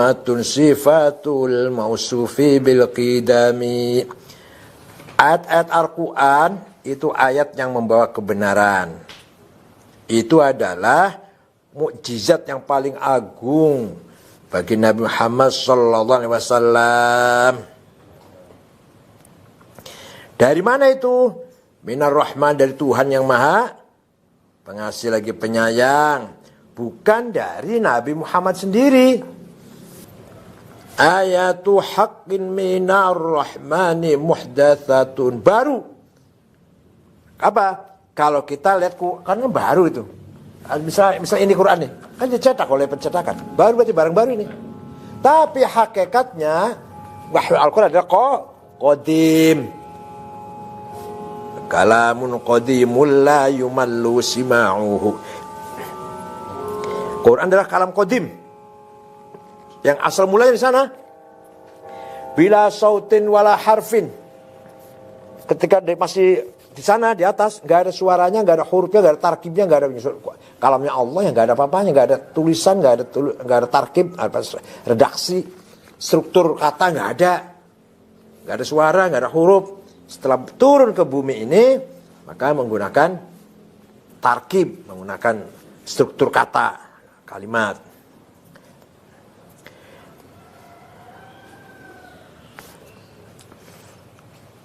qadimatun sifatul mausufi bil qidami. Ayat-ayat Al-Quran itu ayat yang membawa kebenaran. Itu adalah mukjizat yang paling agung bagi Nabi Muhammad SAW. Dari mana itu? Minar Rahman, dari Tuhan yang Maha Pengasih lagi penyayang. Bukan dari Nabi Muhammad sendiri. Ayatu haqqin minar rahmani muhdatsatun. Baru. Apa? Kalau kita lihat karena baru itu. Misal ini Quran nih. Kan dicetak oleh pencetakan. Baru berarti barang baru ini. Tapi hakikatnya wahyu Al-Quran adalah qadim. Kalamun qadimul la yumallu sima'uhu. Quran adalah kalam qadim. Yang asal mulanya di sana. Bila sautin wala harfin. Ketika masih di sana di atas, nggak ada suaranya, nggak ada hurufnya, nggak ada tarkibnya, nggak ada kalamnya Allah yang nggak ada apa-apanya, nggak ada tulisan, nggak ada tarkib, redaksi, struktur kata nggak ada suara, nggak ada huruf. Setelah turun ke bumi ini, maka menggunakan tarkib, menggunakan struktur kata, kalimat.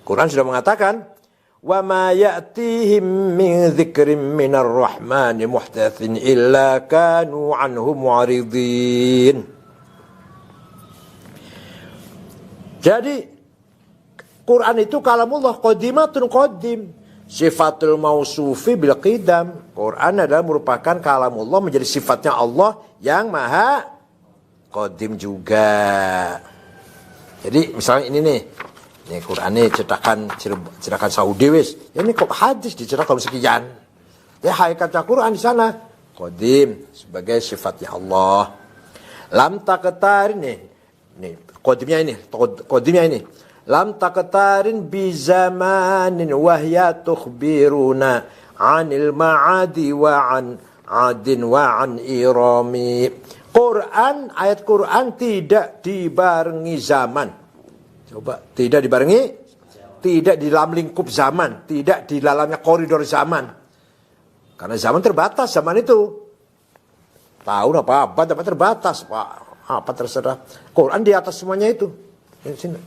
Quran sudah mengatakan, wa ma ya'tihim min dzikrin minar rahmani muhdatsin illa kanu anhu mu'ridin. Jadi Quran itu kalamullah qadimatun qadim, sifatul mausufi bil qidam. Quran adalah merupakan kalamullah, menjadi sifatnya Allah yang maha qadim juga. Jadi misalnya ini nih, ini Quran ini cetakan Saudi wis. Ini kok hadis dicetak tahun sekian. Ya hakikatnya Quran di sana qadim sebagai sifatnya Allah. Lam taqtarin nih qadimnya ini. Lam taqtarin bi zamanin wahya tukhbiruna 'anil ma'adi wa 'an 'adin wa 'an irami. Quran, ayat Quran tidak dibarengi zaman. Coba, tidak dibarengi, tidak di dalam lingkup zaman, tidak di dalamnya koridor zaman. Karena zaman terbatas zaman itu. Tahun apa abad apa terbatas, Pak. Apa terserah. Quran di atas semuanya itu. Sini,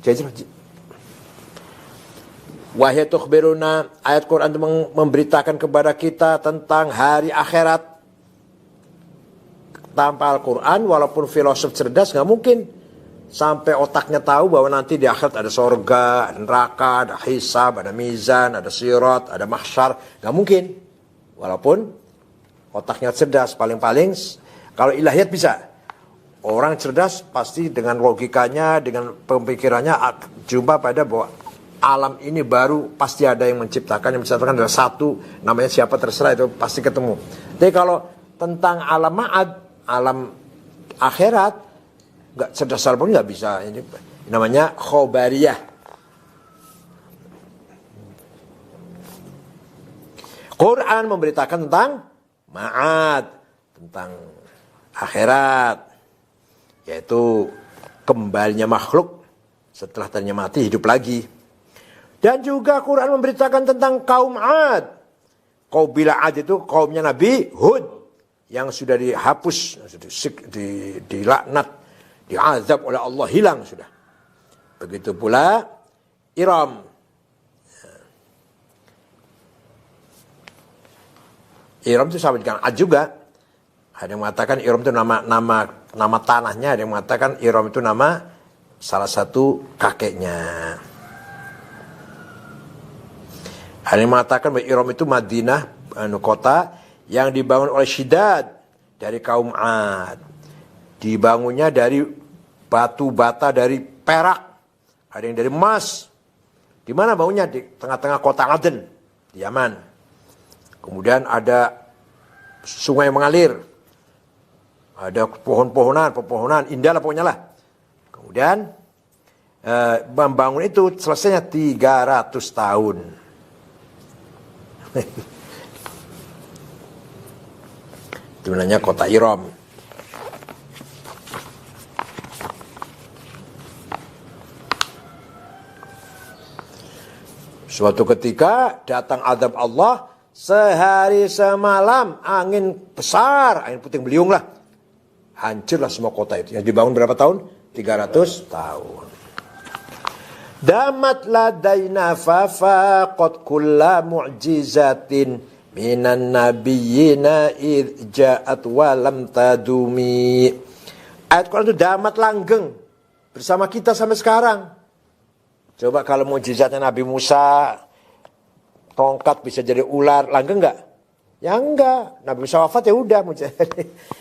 wahya tukhbiruna, ayat Quran itu memberitakan kepada kita tentang hari akhirat. Tanpa Al-Quran, walaupun filosof cerdas, nggak mungkin sampai otaknya tahu bahwa nanti di akhirat ada sorga, ada neraka, ada hisab, ada mizan, ada sirat, ada mahsyar. Nggak mungkin. Walaupun otaknya cerdas, paling-paling kalau ilahiyat bisa. Orang cerdas pasti dengan logikanya, dengan pemikirannya jumpa pada bahwa alam ini baru, pasti ada yang menciptakan. Yang menciptakan adalah satu, namanya siapa terserah, itu pasti ketemu. Jadi kalau tentang alam ma'ad, alam akhirat, nggak cerdas pun nggak bisa. Ini namanya khobariyah. Quran memberitakan tentang ma'ad, tentang akhirat, yaitu kembalinya makhluk setelah tadinya mati hidup lagi. Dan juga Quran memberitakan tentang kaum Ad. Qabilah Ad itu kaumnya Nabi Hud yang sudah dihapus, dilaknat, diazab oleh Allah, hilang sudah. Begitu pula Iram. Iram itu sama dengan Ad juga. Ada yang mengatakan Iram itu nama tanahnya, ada yang mengatakan Iram itu nama salah satu kakeknya. Ada yang mengatakan bahwa Iram itu Madinah, kota yang dibangun oleh Syidad dari kaum Ad. Dibangunnya dari batu bata, dari perak, ada yang dari emas. Di mana bangunnya? Di tengah-tengah kota Aden, di Yaman. Kemudian ada sungai mengalir, ada pepohonan, indah lah pokoknya lah. Kemudian membangun itu selesainya 300 tahun. Itu namanya kota Iram. Suatu ketika datang azab Allah, sehari semalam angin besar, angin puting beliung lah. Hancurlah semua kota itu. Yang dibangun berapa tahun? 300 tahun. Damat ladaina fafaqat kulla mu'jizatin minan nabiyyina idh ja'at wa lam tadumi. Ayat Quran itu damat langgeng bersama kita sampai sekarang. Coba kalau mukjizatnya Nabi Musa, tongkat bisa jadi ular, langgeng enggak? Ya enggak. Nabi Musa wafat ya udah.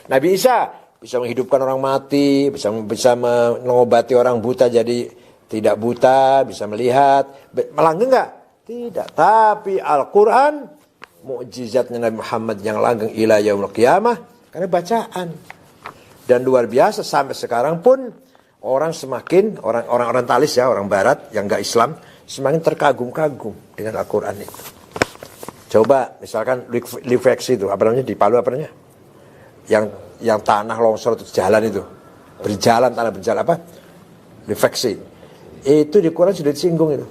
Nabi Isa bisa menghidupkan orang mati, bisa mengobati orang buta jadi tidak buta, bisa melihat. Langgeng enggak? Tidak. Tapi Al-Quran, mukjizatnya Nabi Muhammad yang langgeng ila yaumil qiyamah, karena bacaan. Dan luar biasa sampai sekarang pun orang semakin, orang orientalis ya, orang barat yang enggak Islam, semakin terkagum-kagum dengan Al-Quran itu. Coba misalkan Liveksi itu, apa namanya, di Palu apa namanya? Yang tanah longsor itu jalan itu. Berjalan, tanah berjalan apa? Liveksi. Itu di Quran sudah disinggung itu.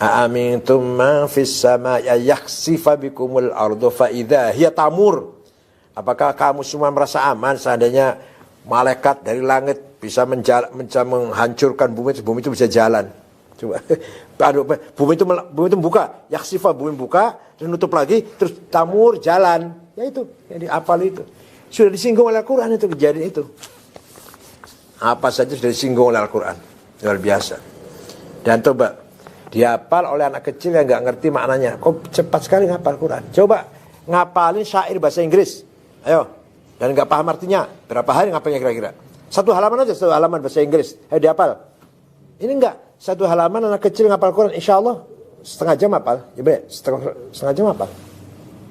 A'amintum man fis sama'i yakhsifa bikumul ardu fa idza hiya tamur. Apakah kamu semua merasa aman seandainya malaikat dari langit bisa menghancurkan bumi itu bisa jalan. Coba. Bumi itu buka, yaksifa, bumi buka, terus nutup lagi, terus tamur jalan. Ya itu, yang dihafal itu. Sudah disinggung oleh Al-Quran itu, kejadian itu. Apa saja sudah disinggung oleh Al-Quran. Luar biasa. Dan coba, dihafal oleh anak kecil yang nggak ngerti maknanya. Kok cepat sekali ngapal Quran. Coba, ngapalin syair bahasa Inggris. Ayo. Dan nggak paham artinya. Berapa hari ngapalnya kira-kira? Satu halaman aja, satu halaman bahasa Inggris. Ayo dihafal. Ini enggak. Satu halaman anak kecil ngapal Quran. Insya Allah setengah jam hafal. Ya bener, setengah jam hafal.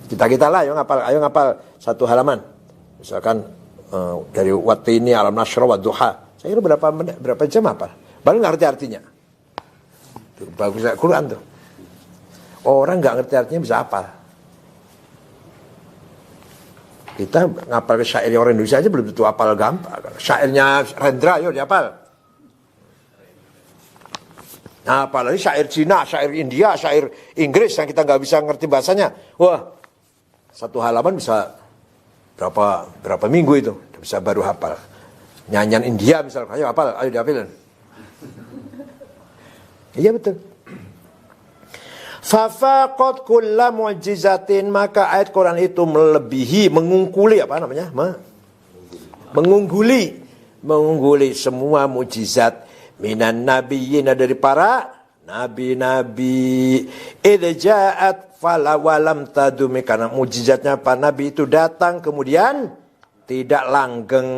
Kita lah, ayo ngapal satu halaman. Misalkan dari Wattini, Alam Nasra, Wadduha. Saya kira berapa jam hafal. Baru ngerti artinya. Tuh, bagus Quran tuh. Orang nggak ngerti artinya bisa hafal. Kita ngapal ke syair orang Indonesia aja belum tentu hafal gampang. Syairnya Rendra, yuk dihafal. Nah, apalagi syair Cina, syair India, syair Inggris yang kita nggak bisa ngerti bahasanya. Wah, satu halaman bisa berapa minggu itu bisa baru hafal. Nyanyian India misalnya, ayo hafal, ayo dihafalin. Iya betul. Fafaqat kulla mu'jizatin, maka ayat Quran itu melebihi, mengungkuli apa namanya? Mengungguli semua mukjizat minan nabiyyin, dari para nabi-nabi. Idza ja'at fala walam tadumi, karena mukjizatnya para nabi itu datang kemudian tidak langgeng.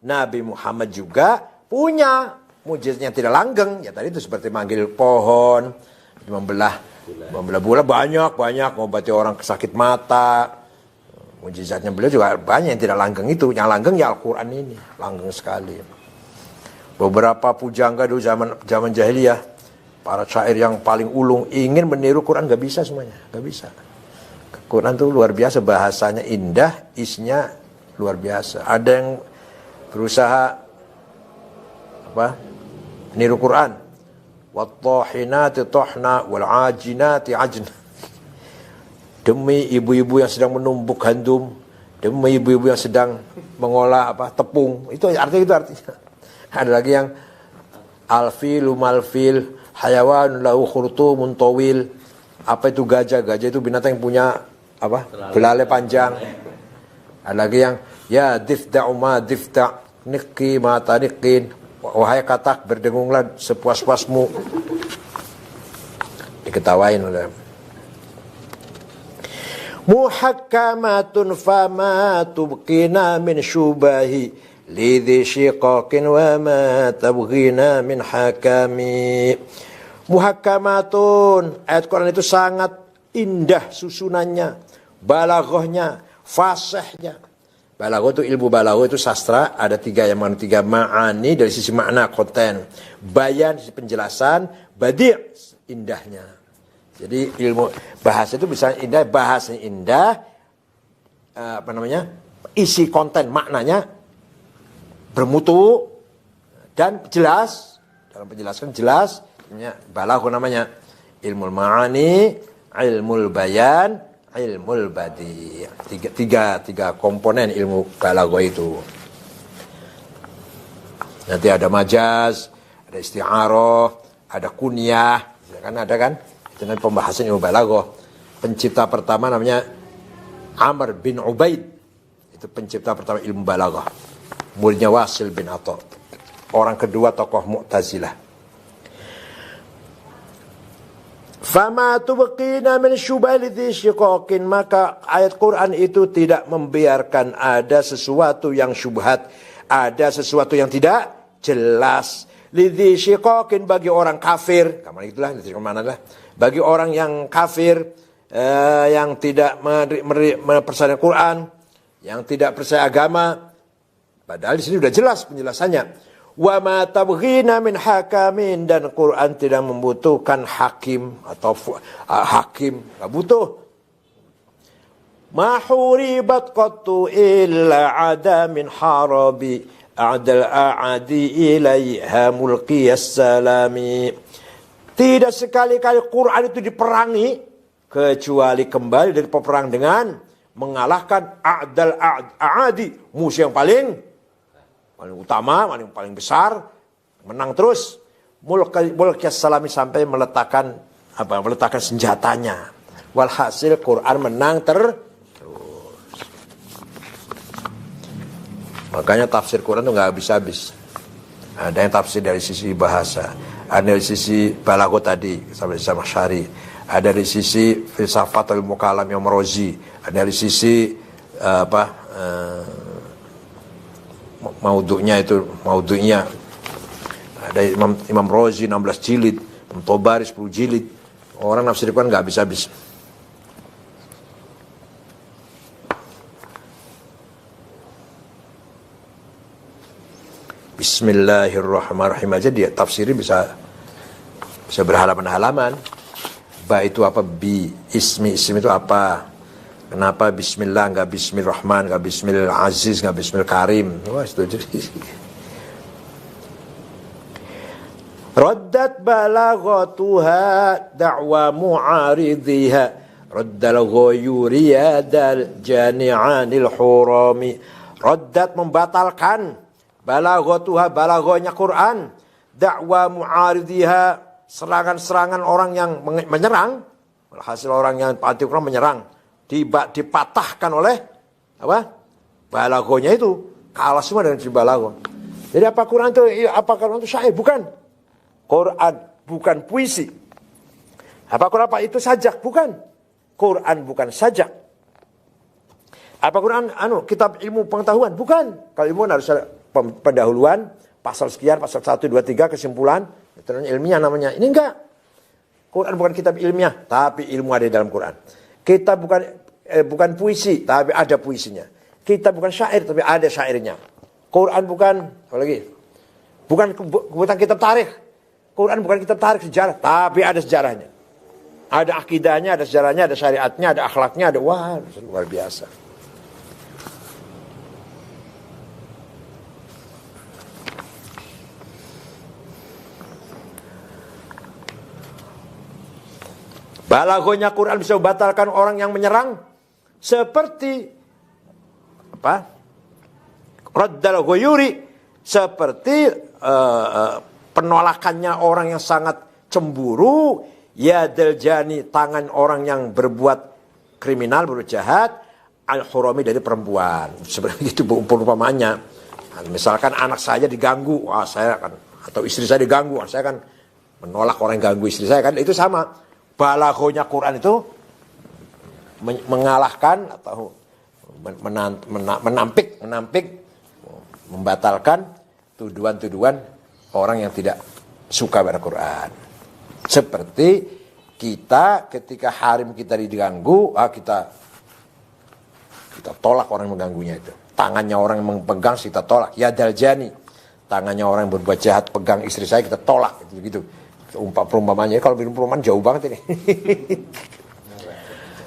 Nabi Muhammad juga punya mukjizatnya tidak langgeng. Ya tadi itu seperti manggil pohon, membelah bola, banyak ngobati orang sakit mata. Mukjizatnya beliau juga banyak yang tidak langgeng itu. Yang langgeng ya Al-Quran ini, langgeng sekali. Beberapa pujangga dulu zaman jahiliyah, para syair yang paling ulung ingin meniru Quran, gak bisa semuanya, gak bisa. Quran itu luar biasa, bahasanya indah, isinya luar biasa. Ada yang berusaha niru Quran. Wattahinati tahna wal ajinati ajna. Demi ibu-ibu yang sedang menumbuk gandum, demi ibu-ibu yang sedang mengolah tepung. Itu artinya. Ada lagi yang alfilu malfil hayawan lahu khurtumun tawil. Apa itu gajah? Gajah itu binatang yang punya belalai panjang. Ada lagi yang ya difda'u ma difda' Niki mata nikin, wahai katak berdengunglah sepuas-puasmu. Diketawain oleh muhakkamatun fama tubqina min syubahi lidhi syiqaqin wa ma tabghina min hakami. Muhakkamatun, ayat Quran itu sangat indah susunannya, balaghahnya, fasihnya. Balaghah itu ilmu balaghah itu sastra, ada tiga ma'ani dari sisi makna, konten, bayan sisi penjelasan, badi' indahnya. Jadi ilmu bahasa itu bisa indah, bahasanya indah, isi konten maknanya bermutu, Dan jelas, dalam penjelasan jelas, balaghah namanya. Ilmul ma'ani, ilmul bayan, ilmul badi'. Tiga komponen ilmu balaghah itu. Nanti ada majaz, ada isti'arah, ada kunyah, ada kan? Itu nanti pembahasan ilmu balaghah. Pencipta pertama namanya Amr bin Ubaid. Itu pencipta pertama ilmu balaghah. Muridnya Wasil bin Atha. Orang kedua tokoh Mu'tazilah. Fama tubqina min syubhali dzi syiqaqin, maka ayat Quran itu tidak membiarkan ada sesuatu yang syubhat, ada sesuatu yang tidak jelas. Lidzi syiqaqin, bagi orang kafir, kemana itulah, bagi orang yang kafir, yang tidak percaya Quran, yang tidak percaya agama. Padahal di sini sudah jelas penjelasannya. Wa ma tabghina min hakamin, dan Quran tidak membutuhkan hakim atau hakim, enggak butuh. Ma huribat qattu illa ada min harabi a'dal a'adi ilaiha mulqiyas salami. Tidak sekali-kali Quran itu diperangi kecuali kembali dari peperang dengan mengalahkan a'dal a'adi, musuh yang paling utama, paling besar, menang terus. Mulqiyas salami, sampai meletakkan senjatanya. Walhasil Quran menang terus. Makanya tafsir Quran itu nggak habis-habis. Ada yang tafsir dari sisi bahasa, ada dari sisi balaghah tadi sampai sama syari, ada dari sisi filsafat ilmu kalam yang Razi, ada dari sisi maudhu'nya ada Imam Razi 16 jilid, Imam Tobari 10 jilid. Orang nafsir Quran nggak habis-habis. Bismillahirrahmanirrahim aja dia tafsiri bisa berhalaman-halaman. Ba itu apa, bi, ismi itu apa, kenapa bismillah enggak bismillahirrahman, enggak bismil aziz, enggak bismil karim. Wah, setuju. Raddat balaghatuha da'wa mu'aridhiha raddal ghayuriya dal jani'anil hurami. Raddat, membatalkan, balaghatuha, balaghahnya Quran, da'wa mu'aridhiha, serangan-serangan orang yang menyerang. Hasil orang yang anti Quran menyerang, dipatahkan oleh apa? Balaghahnya itu kalah semua dengan balaghah. Jadi apa Quran itu syair? Bukan. Quran bukan puisi. Apa Quran itu sajak? Bukan. Quran bukan sajak. Apa Quran kitab ilmu pengetahuan? Bukan. Kalau ilmu harus ada pendahuluan, pasal sekian, pasal 1, 2, 3, kesimpulan, itu ilmiah namanya. Ini enggak. Quran bukan kitab ilmiah, tapi ilmu ada di dalam Quran. Kitab bukan puisi, tapi ada puisinya. Kitab bukan syair, tapi ada syairnya. Quran bukan, apalagi, bukan kitab tarikh. Quran bukan kitab tarikh sejarah, tapi ada sejarahnya. Ada akidahnya, ada sejarahnya, ada syariatnya, ada akhlaknya, ada, wah, luar biasa. Balaghahnya Quran bisa membatalkan orang yang menyerang, seperti apa? Raddal ghayuri, seperti penolakannya orang yang sangat cemburu, yadal jani, tangan orang yang berbuat kriminal, berbuat jahat, al-hurami, dari perempuan. Sebenarnya itu perumpamannya. Misalkan anak saya diganggu, wah saya akan, atau istri saya diganggu, saya akan menolak orang yang ganggu istri saya, kan itu sama. Balaghahnya Quran itu mengalahkan atau menampik, membatalkan tuduhan-tuduhan orang yang tidak suka pada Quran. Seperti kita ketika harim kita diganggu, kita tolak orang yang mengganggunya itu. Tangannya orang yang memegang kita tolak. Ya daljani, tangannya orang yang berbuat jahat pegang istri saya, kita tolak, gitu. Perumpamannya, kalau perumpamaan jauh banget ini.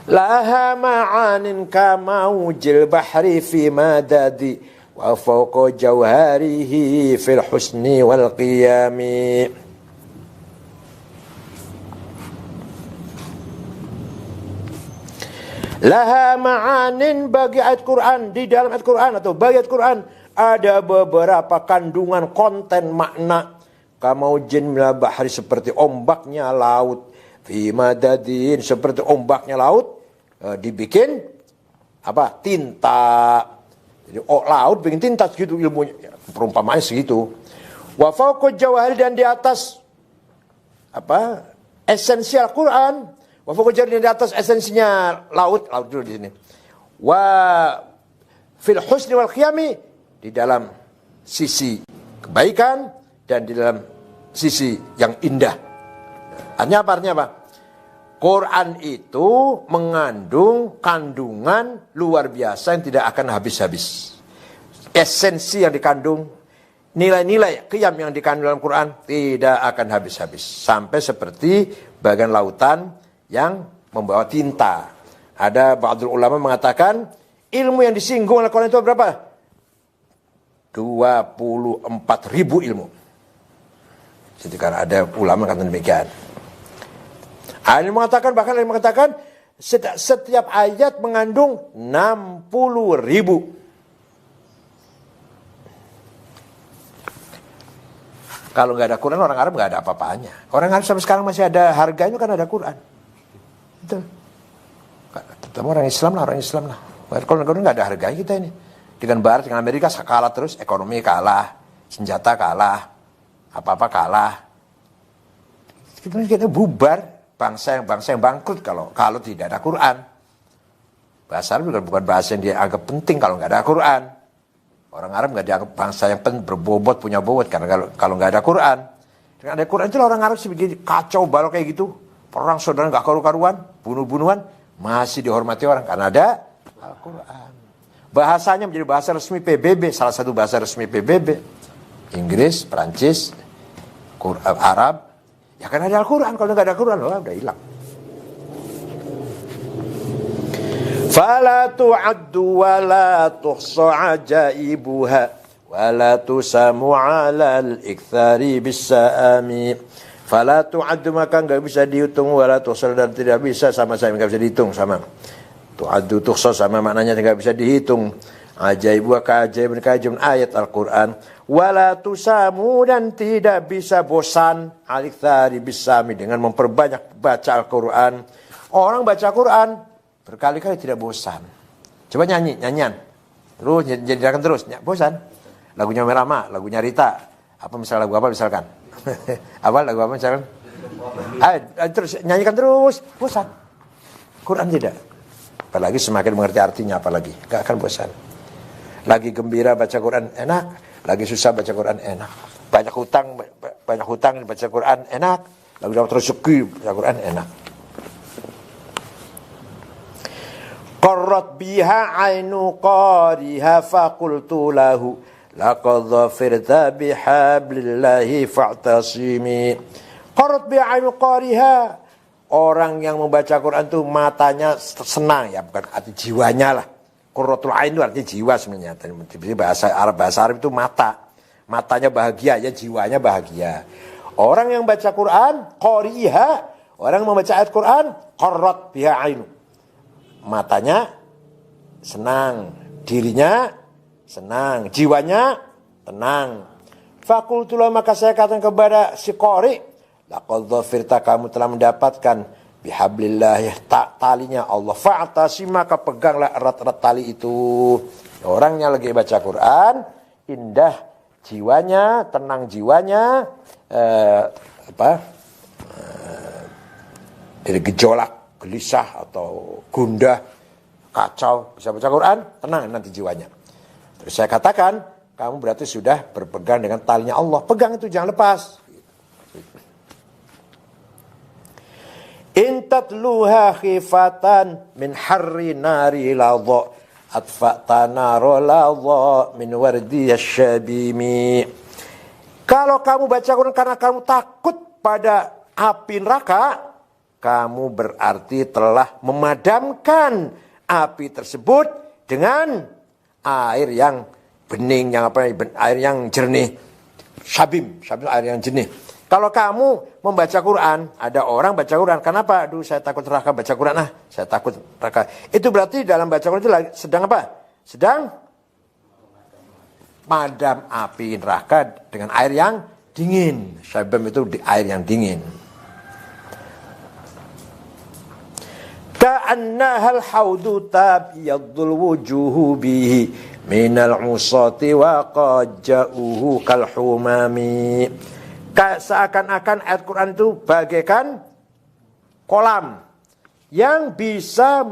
Laha ma'anin kamaujil bahri fi madadi wa fawqa jawharihi fil husni wal qiyami. Laha ma'anin, bagi ayat Quran, di dalam ayat Quran atau bagi ayat Quran ada beberapa kandungan konten makna. Kamaujin minal bahri, seperti ombaknya laut, fi madadin, seperti ombaknya laut, dibikin apa? Tinta. Jadi laut bikin tinta segitu ilmunya, perumpamaannya segitu. Wa fawqa jawahir, dan di atas apa? Esensial Quran. Wa fawqa jawahir, di atas esensinya laut dulu di sini. Wa fil husni wal qiyami, di dalam sisi kebaikan dan di dalam sisi yang indah. Artinya apa? Quran itu mengandung kandungan luar biasa yang tidak akan habis-habis. Esensi yang dikandung, nilai-nilai qiyam yang dikandung dalam Quran tidak akan habis-habis. Sampai seperti bagian lautan yang membawa tinta. Ada ba'dul ulama mengatakan ilmu yang disinggung oleh Quran itu berapa? 24.000 ilmu. Jadi karena ada ulama kata demikian. Ada yang mengatakan setiap ayat mengandung 60.000. Kalau nggak ada Quran, orang Arab nggak ada apa-apanya. Orang Arab sampai sekarang masih ada harganya kan ada Quran. Betul. Terutama orang Islam lah. Kalau nggak ada harganya kita ini. Dengan Barat, dengan Amerika kalah terus, ekonomi kalah, senjata kalah, apa-apa kalah. Kita bubar, bangsa yang bangkrut kalau tidak ada Quran. Bahasa Arab bukan bahasa yang dianggap penting kalau nggak ada Quran. Orang Arab nggak dianggap bangsa yang berbobot, punya bobot karena kalau nggak ada Quran. Dengan ada Quran itu orang Arab sih begini kacau balau kayak gitu, perang saudara nggak karu-karuan, bunuh-bunuhan masih dihormati orang karena ada Al-Quran. Bahasanya menjadi bahasa resmi PBB, salah satu bahasa resmi PBB. Inggris, Perancis, Arab. Ya kan ada Al-Quran, kalau nggak ada Al-Quran, udah hilang. Fala tu'addu wa la tuhsa ajaibuha wa la tusamu 'ala al-iktsari bis-sa'ami. Fala tu'addu, maka enggak bisa dihitung, wa la tuhsa, dan tidak bisa sama-sama enggak bisa dihitung sama. Tu'addu tuhsa sama maknanya enggak bisa dihitung. Ajaibu wa keajaiban ayat Al-Qur'an. Wa la tusamu, dan tidak bisa bosan al-iktsari bis-sa'ami, dengan memperbanyak baca Al-Qur'an. Orang baca Quran berkali-kali tidak bosan. Coba nyanyian. Terus jadikan terus, bosan. Lagunya Merama, lagunya Rita. Apa misalnya lagu apa misalkan? Apa lagu apa misalkan? Terus nyanyikan terus, bosan. Quran tidak. Apalagi semakin mengerti artinya, apalagi gak akan bosan. Lagi gembira baca Quran enak, lagi susah baca Quran enak. Banyak hutang baca Quran enak, lagi dapat rezeki baca Quran enak. Qarrat biha ainu qariha faqultu lahu laqad dhafirta bihablillahi fa'tasimi. Qarrat biha ainu qariha, orang yang membaca Quran itu matanya senang, ya bukan arti jiwanya lah. Qurratul ain itu artinya jiwa sebenarnya. Bahasa Arab itu matanya bahagia, ya jiwanya bahagia. Orang yang baca Quran qariha, orang yang membaca ayat Quran, qarrat biha ainu, matanya senang, dirinya senang, jiwanya tenang. Fakultulah, maka saya katakan kepada si qari, laqad dhafirta, kamu telah mendapatkan bihablillah, talinya Allah. Fa'tasi, maka peganglah erat-erat tali itu. Orangnya lagi baca Quran, indah jiwanya, tenang jiwanya, dari gejolak, gelisah atau gundah, kacau, bisa baca Quran, tenang nanti jiwanya. Terus saya katakan, kamu berarti sudah berpegang dengan talinya Allah. Pegang itu, jangan lepas. Intatluha khifatan min harri nari ladha atfa'ta naro ladha min wardi yasyabimi. Kalau kamu baca Quran karena kamu takut pada api neraka, kamu berarti telah memadamkan api tersebut dengan air yang bening, yang apa, air yang jernih. Syabim air yang jernih. Kalau kamu membaca Quran, ada orang baca Quran, kenapa? Aduh, saya takut neraka baca Quran, saya takut neraka. Itu berarti dalam baca Quran itu sedang apa? Sedang padam api neraka dengan air yang dingin. Syabim itu air yang dingin. Ka'annahal haudu tabyadul wujuhu bihi minal usati wa qajja'uhu kal humami. Seakan-akan ayat Quran itu bagaikan kolam yang bisa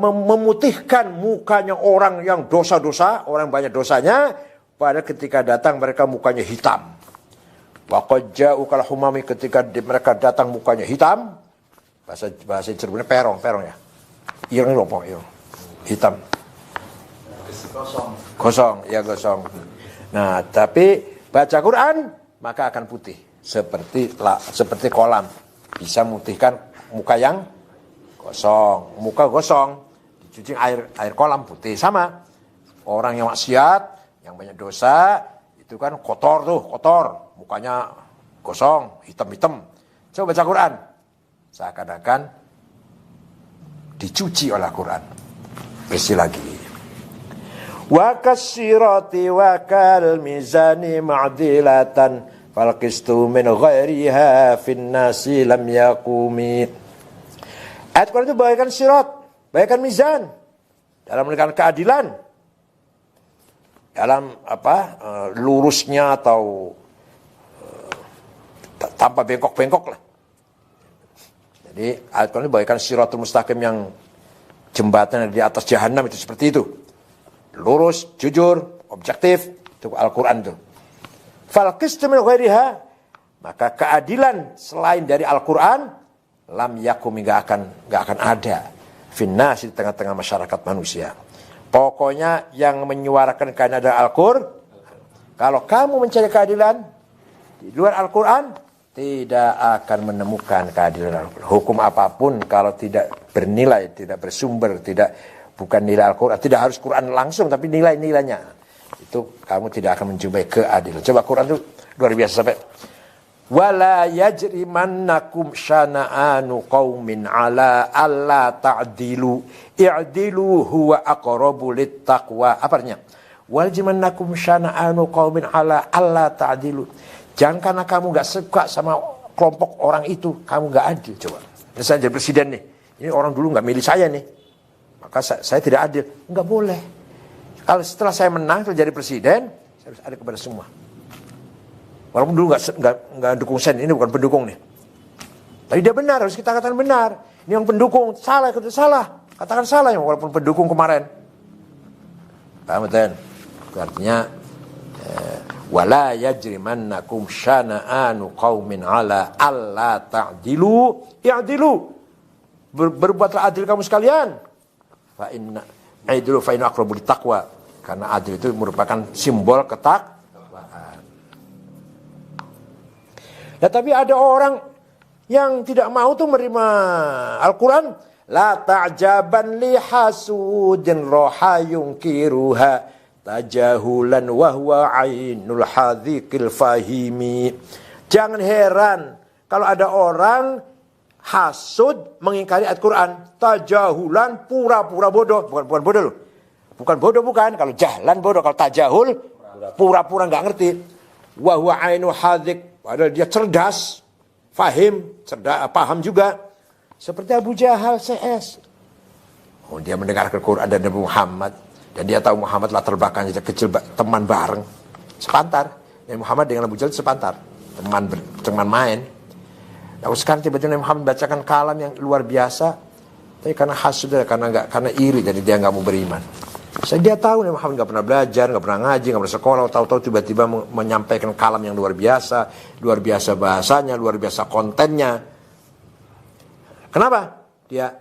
memutihkan mukanya orang yang dosa-dosa, orang banyak dosanya, pada ketika datang mereka mukanya hitam. Wa qajja'uhu kal humami, ketika mereka datang mukanya hitam. Bahasa Cirebonnya perong ya. Ireng lopo, ireng. Hitam. Gosong. Nah, tapi baca Quran maka akan putih seperti kolam. Bisa memutihkan muka yang gosong. Muka gosong dicuci air kolam putih. Sama. Orang yang maksiat, yang banyak dosa, itu kan kotor, mukanya gosong, hitam-hitam. Coba baca Quran. Seakan-akan dicuci oleh Quran, bersih lagi. Wa kasirati wa kal mizani ma'dilatan fal qistu min ghairiha fin nasi lam yakumi. Ayat Quran itu bagaikan sirat, bagaikan mizan dalam menegakkan keadilan, dalam lurusnya atau tanpa bengkok-bengkok lah. Jadi ayat Quran itu bagaikan siratul mustaqim, yang jembatan di atas jahanam itu seperti itu. Lurus, jujur, objektif, itu Al-Quran itu. Fal qistu min ghairiha, maka keadilan selain dari Al-Quran lam yakum, enggak akan ada finnas, di tengah-tengah masyarakat manusia. Pokoknya yang menyuarakan keadilan Al-Quran. Kalau kamu mencari keadilan di luar Al-Quran, tidak akan menemukan keadilan. Hukum apapun kalau tidak bernilai, tidak bersumber, bukan nilai Al-Quran, tidak harus Quran langsung, tapi nilai-nilainya, itu kamu tidak akan menjumpai keadilan. Coba Quran itu luar biasa sampai wala yajrimannakum syana'anu qaumin ala alla ta'dilu i'dilu huwa aqrabu littaqwa. Apa artinya? Wala yajrimannakum syana'anu qaumin ala alla ta'dilu. Jangan karena kamu gak suka sama kelompok orang itu, kamu gak adil. Coba, saya jadi presiden nih, ini orang dulu gak milih saya nih, maka saya tidak adil. Enggak boleh. Kalau setelah saya menang, setelah jadi presiden, saya harus adil kepada semua. Walaupun dulu gak dukung saya, ini bukan pendukung nih. Tapi dia benar, harus kita katakan benar. Ini yang pendukung, salah, katakan salah yang walaupun pendukung kemarin. Paham betul? Artinya wala yajrimannakum syana'anu qaumin ala alla ta'dilu i'dilu, berbuatlah adil kamu sekalian, fa inna aqrabu littaqwa, karena adil itu merupakan simbol ketakwaan. Nah, tapi ada orang yang tidak mau tuh menerima Al-Quran. La ta'jaban li hasudin roha yungkiruha tajahulan wahwa ainul hadhiqil fahimi. Jangan heran kalau ada orang hasud mengingkari ayat Quran. Tajahulan, pura-pura bodoh. Bukan bodoh loh. Bukan bodoh, bukan. Kalau jahlan bodoh. Kalau tajahul, pura-pura gak ngerti. Wahwa ainul hadhiq, padahal dia cerdas, paham juga. Seperti Abu Jahal CS. Oh, dia mendengarkan Quran dan Nabi Muhammad. Dan dia tahu Muhammad latar belakangnya sejak kecil, teman bareng, sepantar. Dan Muhammad dengan Abu Jahal sepantar, teman main. Lalu sekarang tiba-tiba Muhammad bacakan kalam yang luar biasa, tapi karena hasud, karena iri, jadi dia nggak mau beriman. Dia tahu Muhammad nggak pernah belajar, nggak pernah ngaji, nggak pernah sekolah, tahu-tahu tiba-tiba menyampaikan kalam yang luar biasa bahasanya, luar biasa kontennya. Kenapa? Dia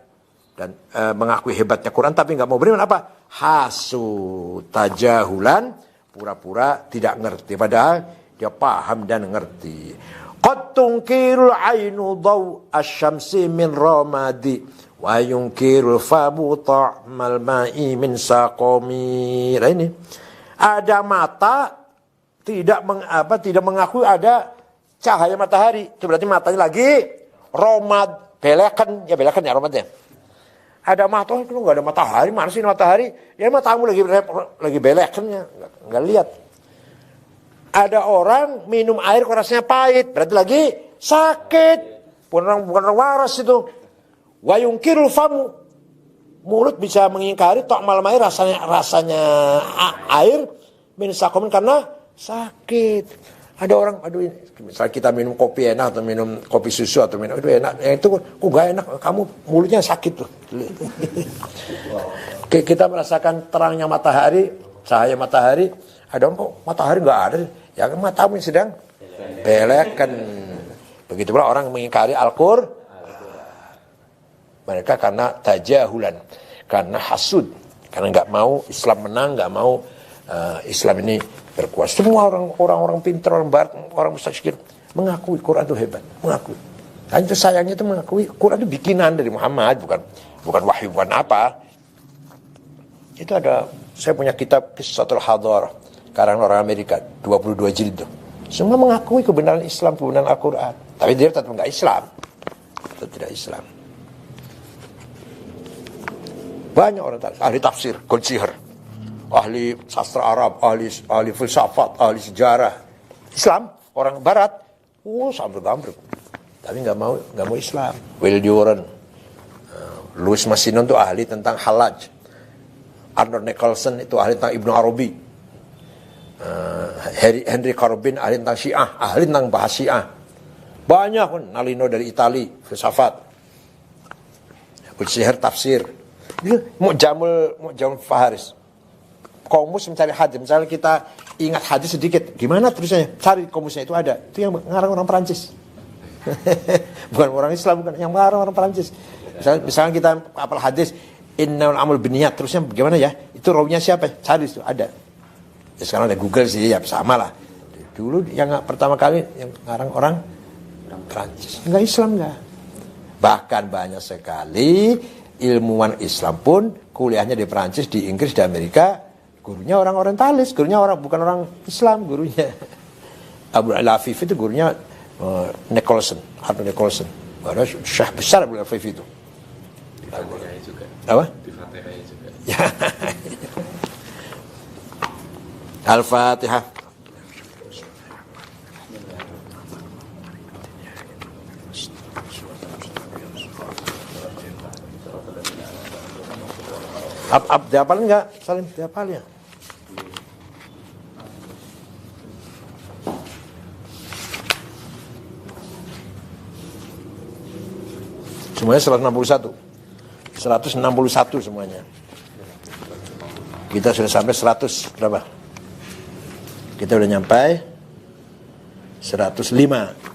mengakui hebatnya Quran, tapi nggak mau beriman. Apa? Hasud, tajahulan, pura-pura tidak ngerti, padahal dia paham dan ngerti. Qad tunkirul ainu daw asy-syamsi min ramadi Wa yunkirul famu ta'mal ma'i min saqami. Nah ini. Ada mata tidak mengakui ada cahaya matahari. Itu berarti matanya lagi romad, belekan ya romadnya. Ada mata, itu nggak ada matahari, mana sih matahari? Ya matamu lagi belekannya, nggak lihat. Ada orang minum air kok rasanya pahit, berarti lagi sakit. Bukan orang waras itu. Wa yunkirul famu, mulut bisa mengingkari ta'mal ma'i rasanya air min saqamin karena sakit. Ada orang, aduh ini, misalnya kita minum kopi enak atau minum kopi susu atau minum itu enak, yang itu kok gak enak, kamu mulutnya sakit tuh. Kita merasakan terangnya matahari, cahaya matahari, ada orang kok matahari gak ada, ya kan matamu yang sedang belekan. Begitu pula orang mengingkari Al-Qur'an, mereka karena tajahulan, karena hasud, karena gak mau Islam menang, gak mau Islam ini berkuasa. Semua orang pintar, orang barat, orang mustaqil mengakui Quran itu hebat, mengakui. Dan itu sayangnya itu mengakui Quran itu bikinan dari Muhammad, bukan wahyu, bukan apa. Itu ada, saya punya kitab Qissatul Hadar, karangan orang Amerika, 22 jilid. Semua mengakui kebenaran Islam, kebenaran Al-Quran. Tapi dia tetap enggak Islam. Tetap tidak Islam. Banyak orang ahli tafsir, Goldschiher, ahli sastra Arab, ahli filsafat, ahli sejarah Islam, orang barat, sambil gambruk, tapi nggak mau Islam. Will Durant, Louis Massignon itu ahli tentang Halaj, Arnold Nicholson itu ahli tentang Ibnu Arabi, Henry Corbin ahli tentang Syiah, ahli tentang bahasa Syiah. Banyak pun, Nalino dari Itali, filsafat, Goldschiher tafsir, Mu'jamul Faharis. Komus mencari hadis, misalnya kita ingat hadis sedikit, gimana tulisannya? Cari komusnya, itu ada. Itu yang ngarang orang Perancis. Bukan orang Islam, bukan yang ngarang orang Perancis. Misalnya kita apal hadis, innamal amal binniyat, terusnya bagaimana ya? Itu rawinya siapa? Cari itu ada. Ya sekarang ada Google sih, ya sama lah. Dulu yang pertama kali yang ngarang orang Perancis. Enggak Islam enggak. Bahkan banyak sekali ilmuwan Islam pun kuliahnya di Perancis, di Inggris, di Amerika. Gurunya orang orientalis, gurunya bukan orang Islam, gurunya. Abu al-Afif itu gurunya Nicholson, Arnold Nicholson. Ada syekh besar Abu al-Afif itu. Di Fatihah juga. Apa? Di Fatihah juga. Ya. Al-Fatihah. Dihafal enggak? Salim, dihafal ya? Semuanya 161 semuanya. Kita sudah sampai 100 berapa? Kita udah nyampai 105.